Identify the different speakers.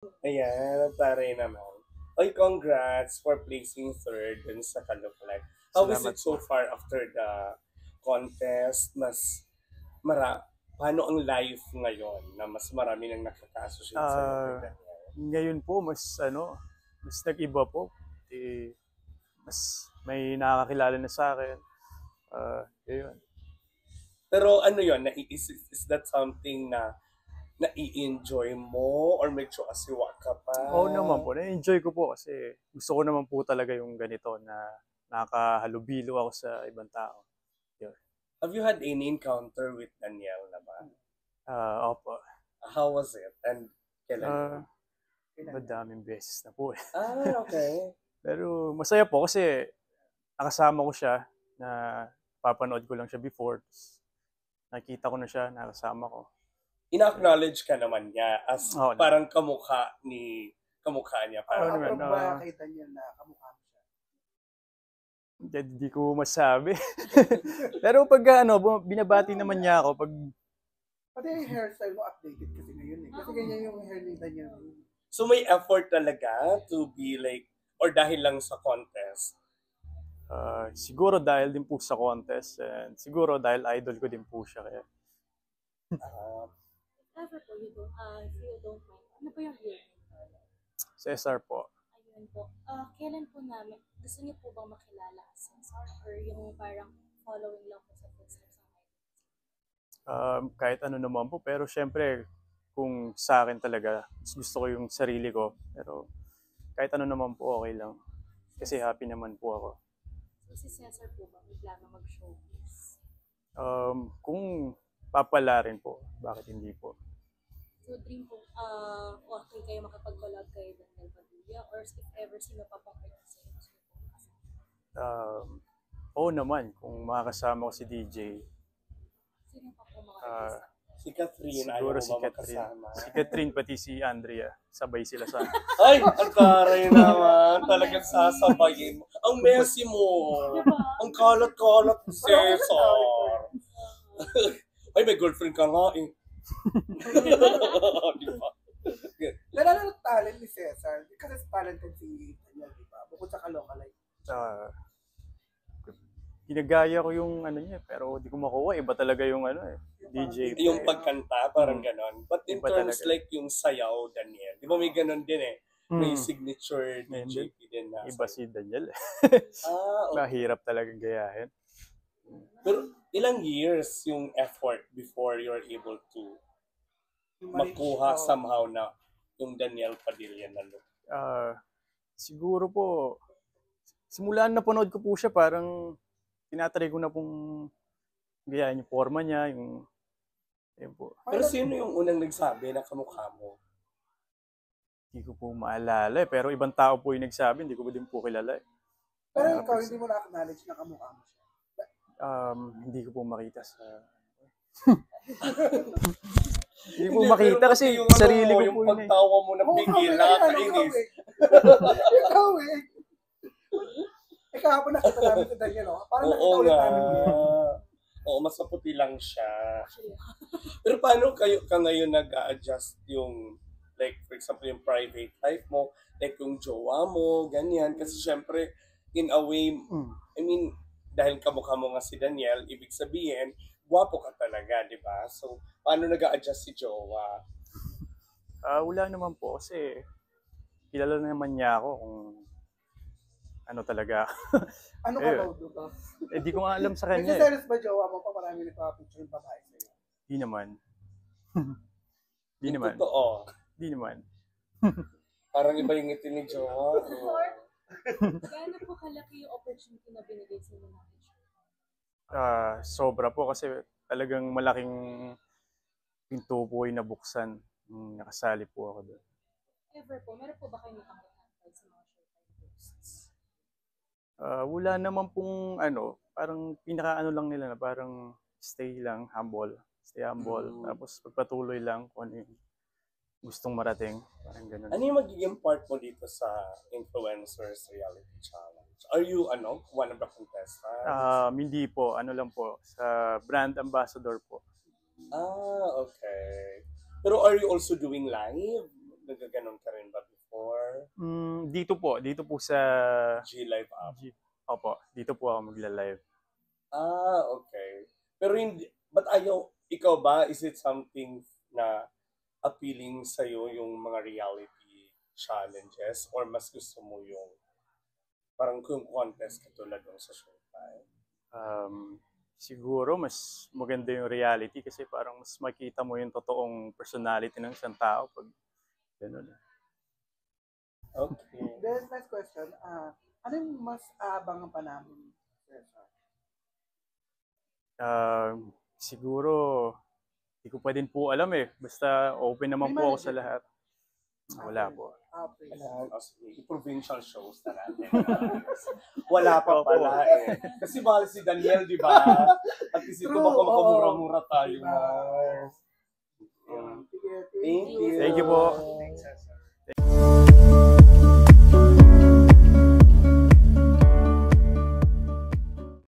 Speaker 1: Ayan, taray naman. Oy, congrats for placing third dun sa Kaloocan. How is
Speaker 2: Salamat
Speaker 1: it so
Speaker 2: po.
Speaker 1: far after the contest? Mara, paano ang life ngayon na mas marami nang nakaka-associate sa'yo kay
Speaker 2: Ah,
Speaker 1: Daniel?
Speaker 2: Ngayon po mas nag-iba po. Mas may nakakakilala na sa akin. Yun.
Speaker 1: Pero ano yon is that something na nai-enjoy mo or medyo asiwa ka pa?
Speaker 2: Oo naman po, na-enjoy ko po kasi gusto ko naman po talaga yung ganito na nakahalubilo ako sa ibang tao. Yun.
Speaker 1: Have you had any encounter with Daniel na ba?
Speaker 2: Opo.
Speaker 1: How was it? And kailan yun?
Speaker 2: Ah, Madaming beses na po eh.
Speaker 1: Ah, okay.
Speaker 2: Pero masaya po kasi nakasama ko siya na papanood ko lang siya before. Nakita ko na siya, nakasama ko.
Speaker 1: Ina-acknowledge ka naman niya as
Speaker 2: Oo naman.
Speaker 1: parang kamukha niya.
Speaker 2: Oo
Speaker 1: Parang
Speaker 2: naman.
Speaker 3: Approve ba kay Daniel na kamukha mo siya?
Speaker 2: Hindi ko masabi. Pero pag binabati naman niya ako pag
Speaker 3: Pati yung hairstyle mo updated kasi ngayon eh. Kasi ganyan yung hair ni Daniel.
Speaker 1: so may effort talaga to be like, or dahil lang sa contest.
Speaker 2: siguro dahil din po sa contest and siguro dahil idol ko din po siya kaya
Speaker 1: Ah,
Speaker 4: Ever po, if you don't mind, ano po yung year?
Speaker 2: Cesar po.
Speaker 4: Ayun po. Kailan po namin, gusto niyo po bang makilala as Cesar? Or yung parang following lang po sa footsteps ng idol?
Speaker 2: Kahit ano naman po pero syempre kung sa akin talaga gusto ko yung sarili ko pero kahit ano naman po okay lang kasi happy naman po ako.
Speaker 4: So si Cesar po ba may plano mag-showbiz?
Speaker 2: Kung papala rin po, bakit hindi po?
Speaker 4: So dream po, okay kayo makapag-collab kay Daniel Padilla? Or if ever sino pa pong artist yung gusto niyo po kasama?
Speaker 2: Um, Oo naman, kung makakasama ko si DJ,
Speaker 4: Sino pa po mga
Speaker 2: ah,
Speaker 4: artist?
Speaker 1: si Catherine, ayaw
Speaker 2: siguro
Speaker 1: mo
Speaker 2: si
Speaker 1: ba
Speaker 2: Catherine.
Speaker 1: magkasama?
Speaker 2: Si Catherine pati si Andrea, sabay sila sa
Speaker 1: Ay, ang taray naman. Talagang sasabayin mo. Ang messy mo.
Speaker 4: Diba?
Speaker 1: Ang kalat-kalat ni Cesar. Ay, may girlfriend ka nga eh. Di ba?
Speaker 3: Nalala ng talent ni Cesar. Kasi talented si Daniel, di ba? Bukod sa Kalokalay.
Speaker 2: uh, ginagaya ko yung ano niya pero di ko makuha, iba talaga yung DJ.
Speaker 1: Yung pagkanta, parang ganon. But in
Speaker 2: Iba
Speaker 1: terms
Speaker 2: talaga.
Speaker 1: like yung sayaw, Daniel, di ba may ganon din eh? May
Speaker 2: Hmm.
Speaker 1: signature DJ din na.
Speaker 2: Iba si Daniel.
Speaker 1: Ah, okay.
Speaker 2: Mahirap talagang gayahin.
Speaker 1: Pero ilang years yung effort before you're able to makuha somehow na yung Daniel Padilla na look?
Speaker 2: Siguro po simula na napanood ko po siya parang tinatry ko na pong gayahin yung forma niya, yung yun po.
Speaker 1: Pero sino yung unang nagsabi na kamukha mo?
Speaker 2: Hindi ko po maalala pero ibang tao po yung nagsabi, hindi ko din po kilala eh.
Speaker 3: Pero ikaw, hindi mo na-acknowledge na kamukha mo siya.
Speaker 2: Hindi ko po makita sa hindi ko makita kasi
Speaker 1: yung
Speaker 2: sarili ko
Speaker 1: yung
Speaker 2: po yun eh.
Speaker 1: pagtawa mo na bigil, nakakainis.
Speaker 3: Ikaw eh. Eh, kahapon nakita namin si Daniel, no? Parang nakita
Speaker 1: Oo
Speaker 3: ulit
Speaker 1: nga.
Speaker 3: namin yun.
Speaker 1: Oo, mas maputi lang siya.
Speaker 4: Actually,
Speaker 1: Pero paano ka ngayon nag-a-adjust yung, like, for example, yung private life mo, like yung jowa mo, ganyan. Kasi syempre, in a way, I mean, dahil kamukha mo nga si Daniel, ibig sabihin, gwapo ka talaga, di ba? So, paano nag-a-adjust si jowa?
Speaker 2: Wala naman po kasi kilala naman niya ako kung ano talaga.
Speaker 3: Ano ka
Speaker 2: Eh,
Speaker 3: daw dito?
Speaker 2: di ko nga alam sa kanya eh.
Speaker 3: Nagsiselos ba jowa mo pa marami nagpapicture yung babae sa'yo?
Speaker 2: Di naman. Di
Speaker 1: Yung
Speaker 2: naman.
Speaker 1: totoo.
Speaker 2: Di naman.
Speaker 1: Parang iba yung ngiti ni jowa.
Speaker 4: gaano po kalaki yung opportunity na binigay sa inyo ng HR?
Speaker 2: Sobra po kasi talagang malaking pinto po yung nabuksan nung nakasali po ako doon.
Speaker 4: Ever po, meron po ba kayo natanggap sa mga showtime posts?
Speaker 2: Wala naman pong parang pinaka lang nila na parang stay humble. Tapos pagpatuloy lang kung ano yung gustong marating. Parang ganun.
Speaker 1: Ano yung magiging part mo dito sa Influencers Reality Challenge? Are you, one of the contestants?
Speaker 2: Hindi po, lang po, sa brand ambassador po.
Speaker 1: Okay. Pero are you also doing live? nagaganon ka rin ba before?
Speaker 2: Dito po sa
Speaker 1: G-Live app?
Speaker 2: Opo, dito po ako magla-live.
Speaker 1: Okay. Pero hindi, but ikaw ba, is it something na appealing sa'yo yung mga reality challenges or mas gusto mo yung parang yung contest katulad ng sa Showtime?
Speaker 2: Siguro mas maganda yung reality kasi parang mas makita mo yung totoong personality ng isang tao pag gano'n.
Speaker 1: Okay.
Speaker 3: Then, last question. Ano yung mas aabangan pa namin?
Speaker 2: Siguro, hindi ko pa din po alam eh. Basta open naman po ako sa lahat. Wala po.
Speaker 3: Okay.
Speaker 1: Provincial shows na natin. Wala pa pala eh. Kasi mahal si Daniel, di ba? At least ito
Speaker 3: True,
Speaker 1: baka
Speaker 3: oo.
Speaker 1: makamura-mura tayo.
Speaker 3: Diba?
Speaker 1: Mas.
Speaker 3: Sige,
Speaker 1: Thank you.
Speaker 2: Thank you po.
Speaker 3: Thanks,